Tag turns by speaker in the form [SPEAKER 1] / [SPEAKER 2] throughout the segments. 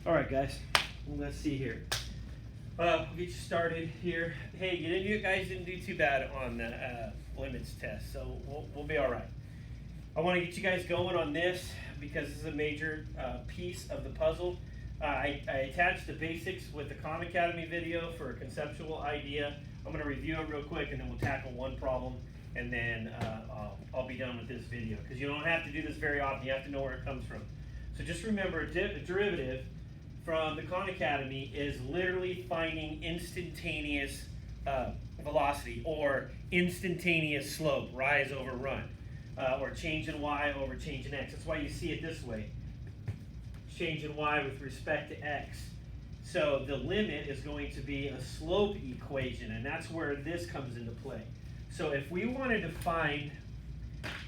[SPEAKER 1] All right, guys, let's see here. We'll get you started here. Hey, you guys didn't do too bad on the limits test, so we'll be all right. I want to get you guys going on this because this is a major piece of the puzzle. I attached the basics with the Khan Academy video for a conceptual idea. I'm going to review it real quick and then we'll tackle one problem and then I'll be done with this video because you don't have to do this very often. You have to know where it comes from. So just remember, a derivative from the Khan Academy is literally finding instantaneous velocity or instantaneous slope, rise over run, or change in y over change in x. That's why you see it this way, change in y with respect to x. So the limit is going to be a slope equation, and that's where this comes into play. So if we wanted to find,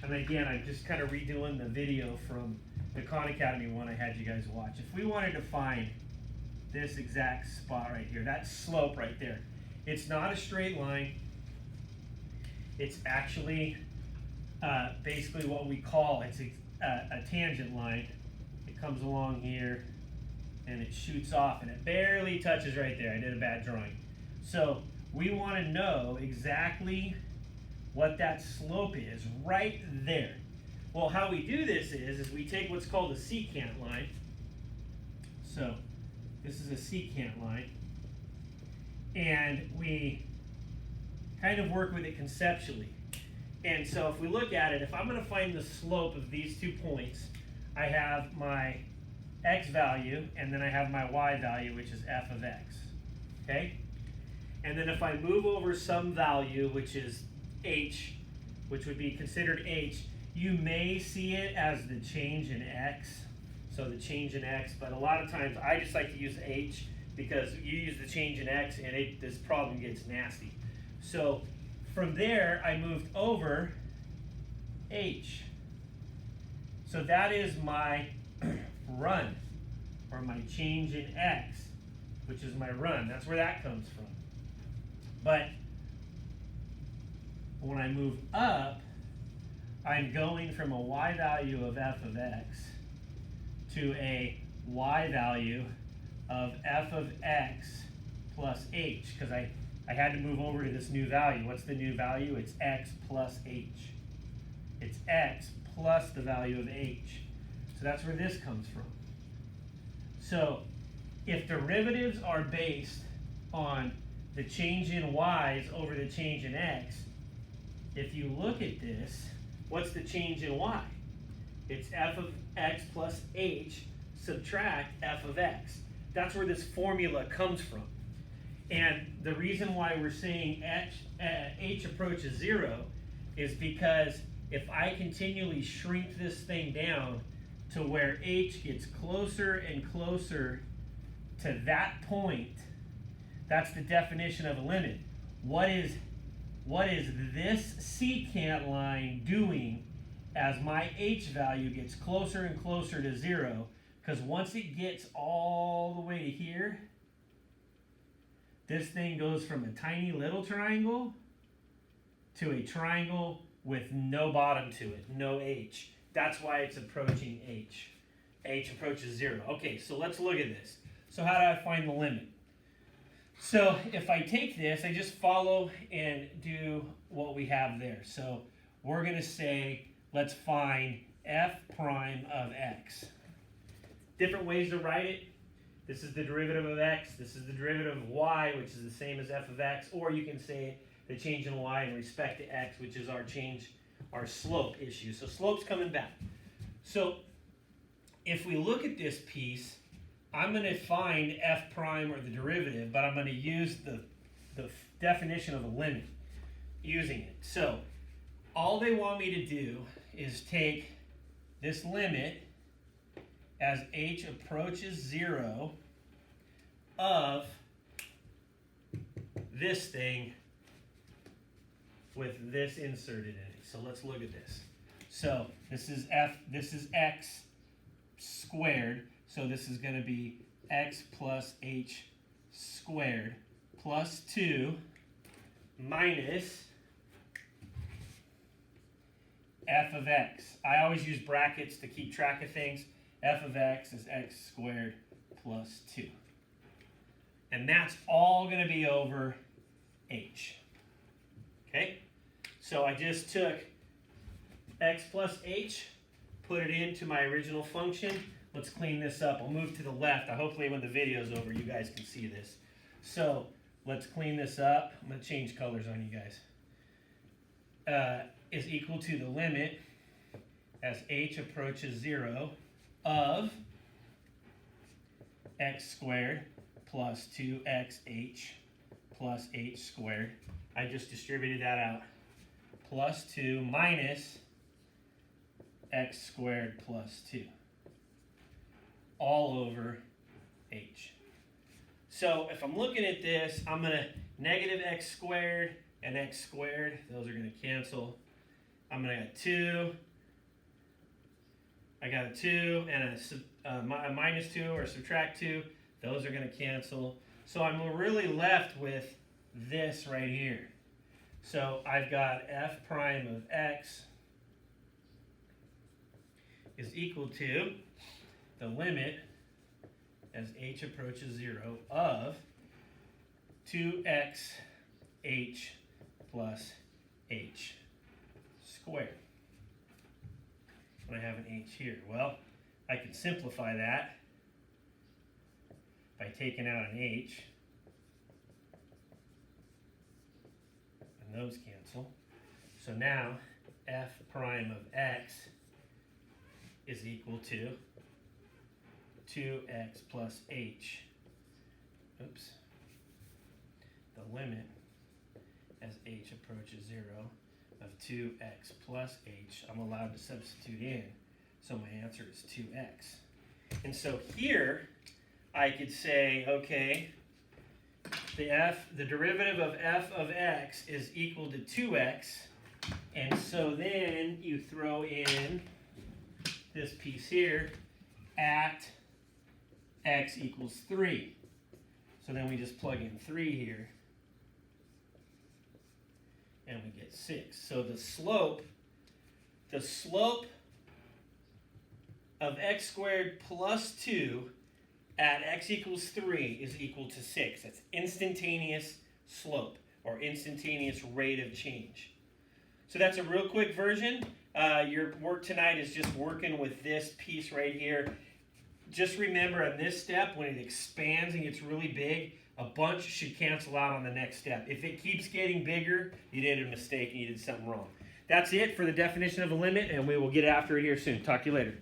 [SPEAKER 1] and again, I'm just kind of redoing the video from the Khan Academy one I had you guys watch. If we wanted to find this exact spot right here, that slope right there, it's not a straight line. It's actually basically what we call, it's a tangent line. It comes along here and it shoots off and it barely touches right there. I did a bad drawing. So we want to know exactly what that slope is right there. Well, how we do this is we take what's called a secant line. So this is a secant line. And we kind of work with it conceptually. And so if we look at it, if I'm going to find the slope of these 2 points, I have my x value and then I have my y value, which is f of x. Okay? And then if I move over some value, which is h, which would be considered h, you may see it as the change in x, so the change in x, but a lot of times I just like to use h because you use the change in x and this problem gets nasty. So from there I moved over h. So that is my run, or my change in x, which is my run. That's where that comes from. But when I move up, I'm going from a y value of f of x to a y value of f of x plus h, because I had to move over to this new value. What's the new value? It's x plus h. It's x plus the value of h. So that's where this comes from. So if derivatives are based on the change in y's over the change in x, if you look at this, what's the change in y? It's f of x plus h subtract f of x. That's where this formula comes from. And the reason why we're saying h approaches 0 is because if I continually shrink this thing down to where h gets closer and closer to that point, that's the definition of a limit. What is this secant line doing as my h value gets closer and closer to 0? Because once it gets all the way to here, this thing goes from a tiny little triangle to a triangle with no bottom to it, no h. That's why it's approaching h. H approaches 0. Okay, so let's look at this. So how do I find the limit? So if I take this, I just follow and do what we have there. So we're going to say, let's find f prime of x. Different ways to write it. This is the derivative of x. This is the derivative of y, which is the same as f of x. Or you can say the change in y in respect to x, which is our slope issue. So slope's coming back. So if we look at this piece, I'm going to find f prime or the derivative, but I'm going to use the definition of a limit using it. So all they want me to do is take this limit as h approaches 0 of this thing with this inserted in it. So let's look at this. So this is x squared. So this is going to be x plus h squared plus 2 minus f of x. I always use brackets to keep track of things. F of x is x squared plus 2. And that's all going to be over h. Okay? So I just took x plus h, put it into my original function. Let's clean this up. I'll move to the left. Hopefully when the video's over, you guys can see this. So let's clean this up. I'm going to change colors on you guys. Is equal to the limit as h approaches 0 of x squared plus 2xh plus h squared. I just distributed that out. Plus 2 minus x squared plus 2. All over h. So if I'm looking at this, I'm going to negative x squared and x squared. Those are going to cancel. I'm going to get 2. I got a 2 and a minus 2 or subtract 2. Those are going to cancel. So I'm really left with this right here. So I've got f prime of x is equal to the limit as h approaches 0 of 2xh plus h squared. And I have an h here. Well, I can simplify that by taking out an h. And those cancel. So now f prime of x is equal to 2x plus h. Oops. The limit as h approaches 0 of 2x plus h. I'm allowed to substitute in, so my answer is 2x. And so here I could say, okay, the derivative of f of x is equal to 2x, and so then you throw in this piece here at x equals 3. So then we just plug in 3 here, and we get 6. So the slope of x squared plus 2 at x equals 3 is equal to 6. That's instantaneous slope, or instantaneous rate of change. So that's a real quick version. Your work tonight is just working with this piece right here. Just remember on this step, when it expands and gets really big, a bunch should cancel out on the next step. If it keeps getting bigger, you did a mistake and you did something wrong. That's it for the definition of a limit, and we will get after it here soon. Talk to you later.